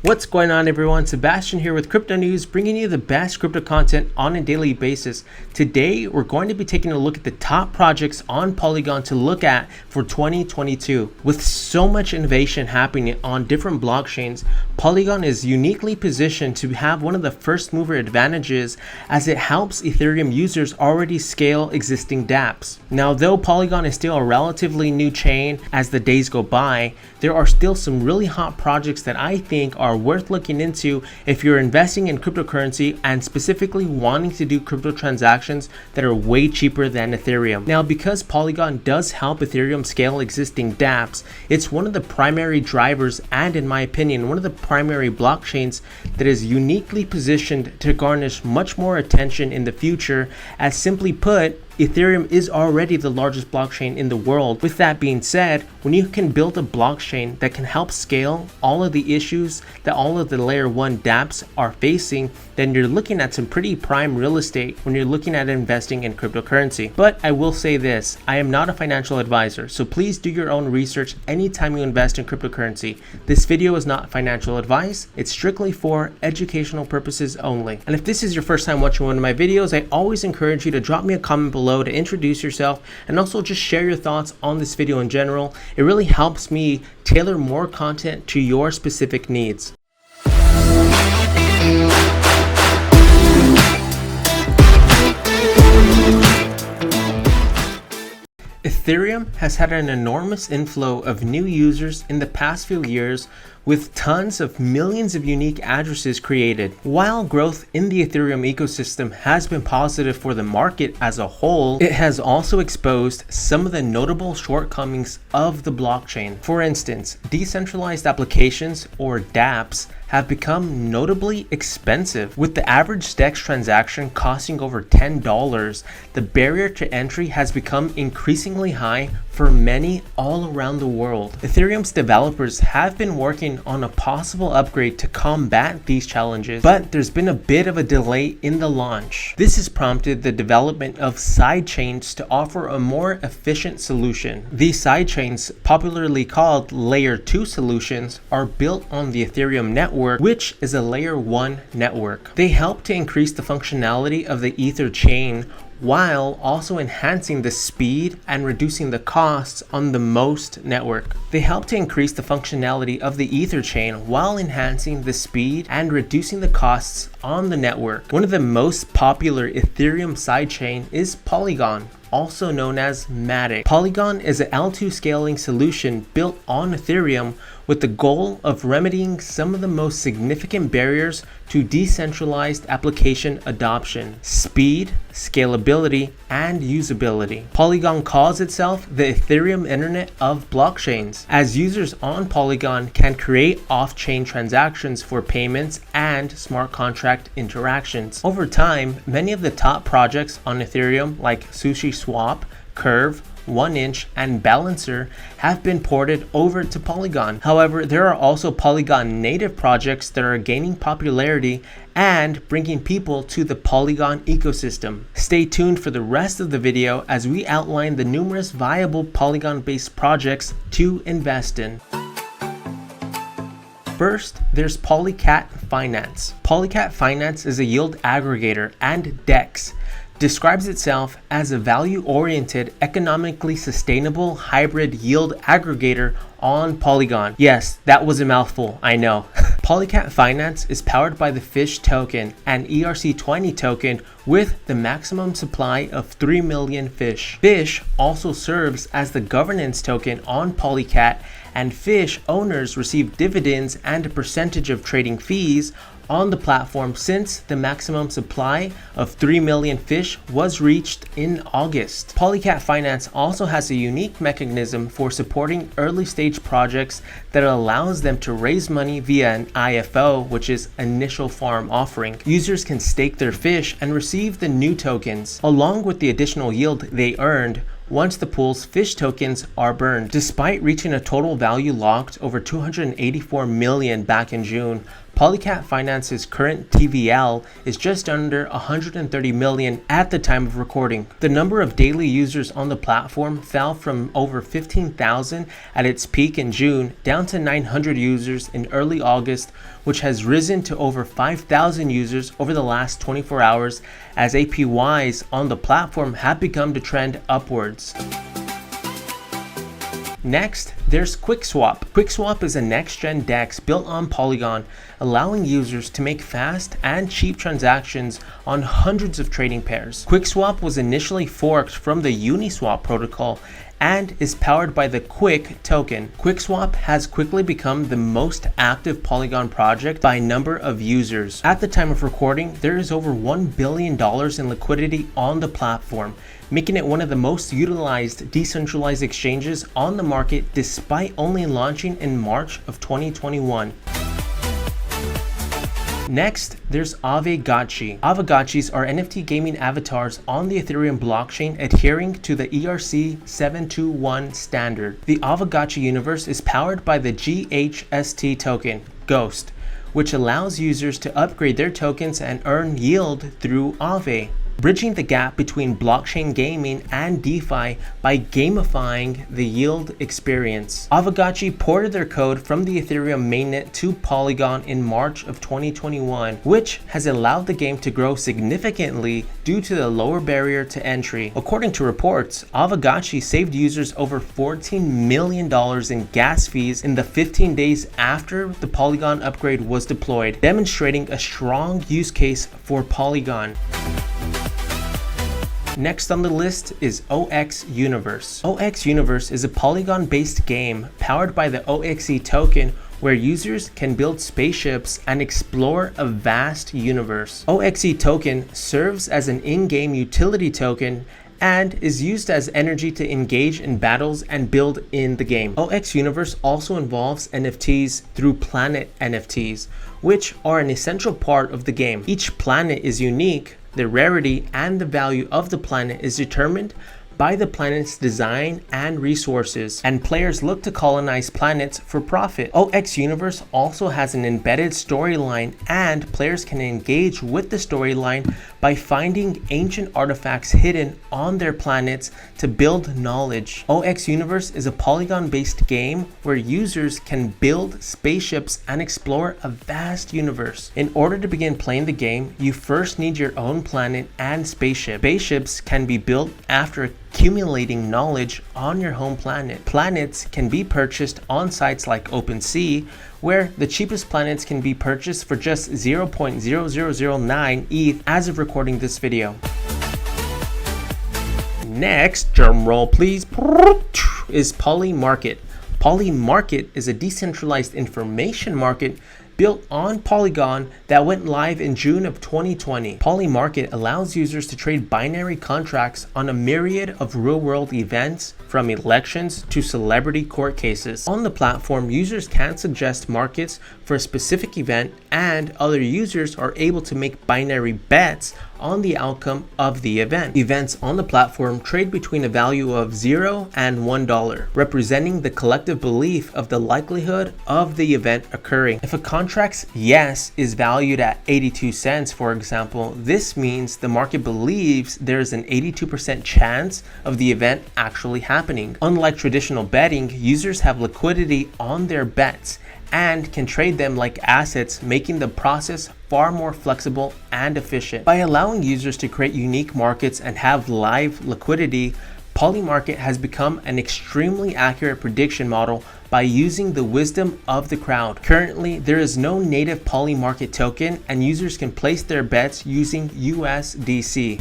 What's going on, everyone? Sebastian here with Crypto News, bringing you the best crypto content on a daily basis. Today, we're going to be taking a look at the top projects on Polygon to look at for 2022. With so much innovation happening on different blockchains, Polygon is uniquely positioned to have one of the first mover advantages as it helps Ethereum users already scale existing Dapps. Now, though Polygon is still a relatively new chain as the days go by, there are still some really hot projects that I think are worth looking into if you're investing in cryptocurrency and specifically wanting to do crypto transactions that are way cheaper than Ethereum. Now, because Polygon does help Ethereum scale existing Dapps, it's one of the primary drivers and, in my opinion, one of the primary blockchains that is uniquely positioned to garnish much more attention in the future. As simply put, Ethereum is already the largest blockchain in the world. With that being said, when you can build a blockchain that can help scale all of the issues that all of the layer 1 dApps are facing, then you're looking at some pretty prime real estate when you're looking at investing in cryptocurrency. But I will say this, I am not a financial advisor, so please do your own research anytime you invest in cryptocurrency. This video is not financial advice, it's strictly for educational purposes only. And if this is your first time watching one of my videos, I always encourage you to drop me a comment below to introduce yourself and also just share your thoughts on this video in general. It really helps me tailor more content to your specific needs. Ethereum has had an enormous inflow of new users in the past few years, with tons of millions of unique addresses created. While growth in the Ethereum ecosystem has been positive for the market as a whole, it has also exposed some of the notable shortcomings of the blockchain. For instance, decentralized applications, or Dapps, have become notably expensive. With the average DEX transaction costing over $10, the barrier to entry has become increasingly high for many all around the world. Ethereum's developers have been working on a possible upgrade to combat these challenges, but there's been a bit of a delay in the launch. This has prompted the development of sidechains to offer a more efficient solution. These sidechains, popularly called Layer 2 solutions, are built on the Ethereum network, which is a Layer 1 network. They help to increase the functionality of the Ether chain while also enhancing the speed and reducing the costs on the Most network. They help to increase the functionality of the Ether chain while enhancing the speed and reducing the costs on the network. One of the most popular Ethereum sidechain is Polygon, also known as Matic. Polygon is an L2 scaling solution built on Ethereum with the goal of remedying some of the most significant barriers to decentralized application adoption: speed, scalability, and usability. Polygon calls itself the Ethereum Internet of Blockchains, as users on Polygon can create off-chain transactions for payments and smart contract interactions. Over time, many of the top projects on Ethereum like SushiSwap, Curve, 1inch, and Balancer have been ported over to Polygon. However, there are also Polygon native projects that are gaining popularity and bringing people to the Polygon ecosystem. Stay tuned for the rest of the video as we outline the numerous viable Polygon-based projects to invest in. First, there's Polycat Finance. Polycat Finance is a yield aggregator and DEX. Describes itself as a value-oriented, economically sustainable hybrid yield aggregator on Polygon. Yes, that was a mouthful, I know. Polycat Finance is powered by the FISH token and ERC20 token with the maximum supply of 3 million FISH. FISH also serves as the governance token on Polycat, and FISH owners receive dividends and a percentage of trading fees on the platform since the maximum supply of 3 million FISH was reached in August. Polycat Finance also has a unique mechanism for supporting early stage projects that allows them to raise money via an IFO, which is initial farm offering. Users can stake their FISH and receive the new tokens, along with the additional yield they earned once the pool's FISH tokens are burned. Despite reaching a total value locked over 284 million back in June, Polycat Finance's current TVL is just under 130 million at the time of recording. The number of daily users on the platform fell from over 15,000 at its peak in June down to 900 users in early August, which has risen to over 5,000 users over the last 24 hours as APYs on the platform have begun to trend upwards. Next, there's QuickSwap. QuickSwap is a next-gen DEX built on Polygon, allowing users to make fast and cheap transactions on hundreds of trading pairs. QuickSwap was initially forked from the Uniswap protocol and is powered by the Quick token. QuickSwap has quickly become the most active Polygon project by number of users. At the time of recording, there is over $1 billion in liquidity on the platform, making it one of the most utilized decentralized exchanges on the market despite only launching in March of 2021. Next, there's Aavegotchi. Aavegotchis are NFT gaming avatars on the Ethereum blockchain adhering to the ERC-721 standard. The Aavegotchi universe is powered by the GHST token, Ghost, which allows users to upgrade their tokens and earn yield through Aave, bridging the gap between blockchain gaming and DeFi by gamifying the yield experience. Aavegotchi ported their code from the Ethereum mainnet to Polygon in March of 2021, which has allowed the game to grow significantly due to the lower barrier to entry. According to reports, Aavegotchi saved users over $14 million in gas fees in the 15 days after the Polygon upgrade was deployed, demonstrating a strong use case for Polygon. Next on the list is OX Universe. OX Universe is a Polygon-based game powered by the OXE token where users can build spaceships and explore a vast universe. OXE token serves as an in-game utility token and is used as energy to engage in battles and build in the game. OX Universe also involves NFTs through Planet NFTs, which are an essential part of the game. Each planet is unique. The rarity and the value of the planet is determined by the planet's design and resources, and players look to colonize planets for profit. OX Universe also has an embedded storyline, and players can engage with the storyline by finding ancient artifacts hidden on their planets to build knowledge. OX Universe is a Polygon-based game where users can build spaceships and explore a vast universe. In order to begin playing the game, you first need your own planet and spaceship. Spaceships can be built after accumulating knowledge on your home planet. Planets can be purchased on sites like OpenSea, where the cheapest planets can be purchased for just 0.0009 ETH as of recording this video. Next, drum roll please, is PolyMarket. PolyMarket is a decentralized information market built on Polygon that went live in June of 2020. PolyMarket allows users to trade binary contracts on a myriad of real-world events, from elections to celebrity court cases. On the platform, users can suggest markets for a specific event, and other users are able to make binary bets on the outcome of the event. Events on the platform trade between a value of $0 and $1, representing the collective belief of the likelihood of the event occurring. If a contract's yes is valued at 82 cents, for example, this means the market believes there's an 82% chance of the event actually happening. Unlike traditional betting, users have liquidity on their bets and can trade them like assets, making the process far more flexible and efficient. By allowing users to create unique markets and have live liquidity, PolyMarket has become an extremely accurate prediction model by using the wisdom of the crowd. Currently, there is no native PolyMarket token, and users can place their bets using USDC.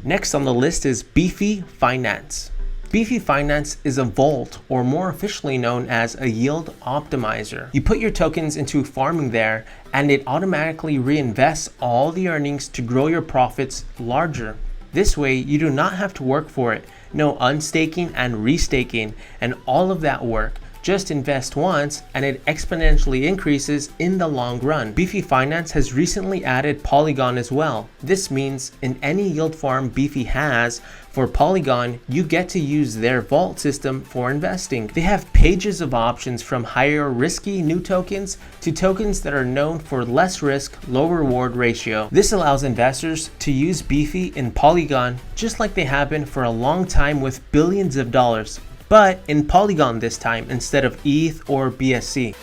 Next on the list is Beefy.finance. Beefy.finance is a vault, or more officially known as a yield optimizer. You put your tokens into farming there, and it automatically reinvests all the earnings to grow your profits larger. This way, you do not have to work for it. No unstaking and restaking and all of that work. Just invest once and it exponentially increases in the long run. Beefy.Finance has recently added Polygon as well. This means in any yield farm Beefy has for Polygon, you get to use their vault system for investing. They have pages of options from higher risky new tokens to tokens that are known for less risk, low reward ratio. This allows investors to use Beefy in Polygon just like they have been for a long time with billions of dollars, but in Polygon this time instead of ETH or BSC.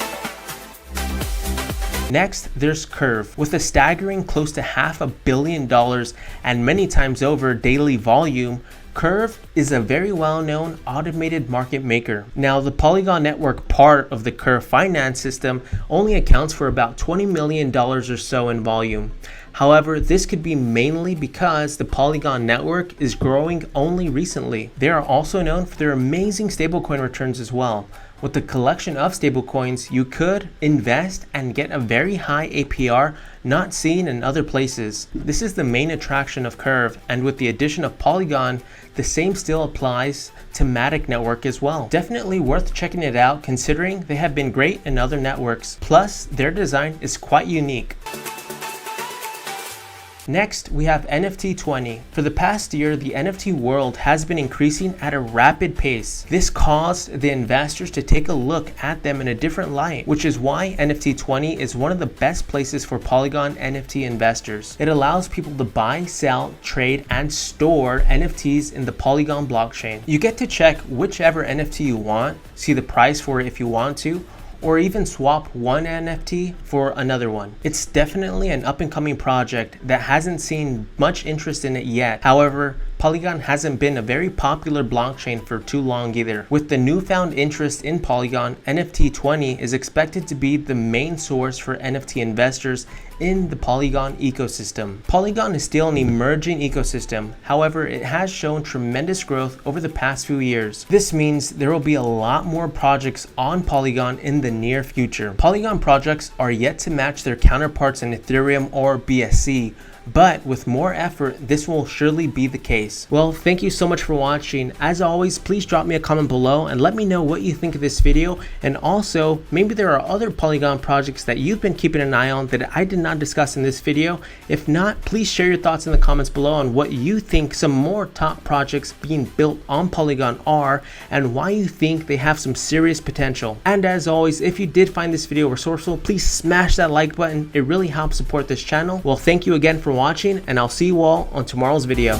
Next, there's Curve. With a staggering close to $500 million and many times over daily volume, Curve is a very well-known automated market maker. Now, the Polygon network part of the Curve finance system only accounts for about $20 million or so in volume. However, this could be mainly because the Polygon network is growing only recently. They are also known for their amazing stablecoin returns as well. With the collection of stablecoins, you could invest and get a very high APR not seen in other places. This is the main attraction of Curve, and with the addition of Polygon, the same still applies to Matic network as well. Definitely worth checking it out considering they have been great in other networks. Plus, their design is quite unique. Next, we have NFT20. For the past year, the NFT world has been increasing at a rapid pace. This caused the investors to take a look at them in a different light, which is why NFT20 is one of the best places for Polygon NFT investors. It allows people to buy, sell, trade, and store NFTs in the Polygon blockchain. You get to check whichever NFT you want, see the price for it if you want to, or even swap one NFT for another one. It's definitely an up-and-coming project that hasn't seen much interest in it yet. However, Polygon hasn't been a very popular blockchain for too long either. With the newfound interest in Polygon, NFT20 is expected to be the main source for NFT investors in the Polygon ecosystem. Polygon is still an emerging ecosystem. However, it has shown tremendous growth over the past few years. This means there will be a lot more projects on Polygon in the near future. Polygon projects are yet to match their counterparts in Ethereum or BSC, but with more effort, this will surely be the case. Well, thank you so much for watching. As always, please drop me a comment below and let me know what you think of this video. And also, maybe there are other Polygon projects that you've been keeping an eye on that I did not discuss in this video. If not, please share your thoughts in the comments below on what you think some more top projects being built on Polygon are and why you think they have some serious potential. And as always, if you did find this video resourceful, please smash that like button. It really helps support this channel. Well, thank you again for watching, and I'll see you all on tomorrow's video.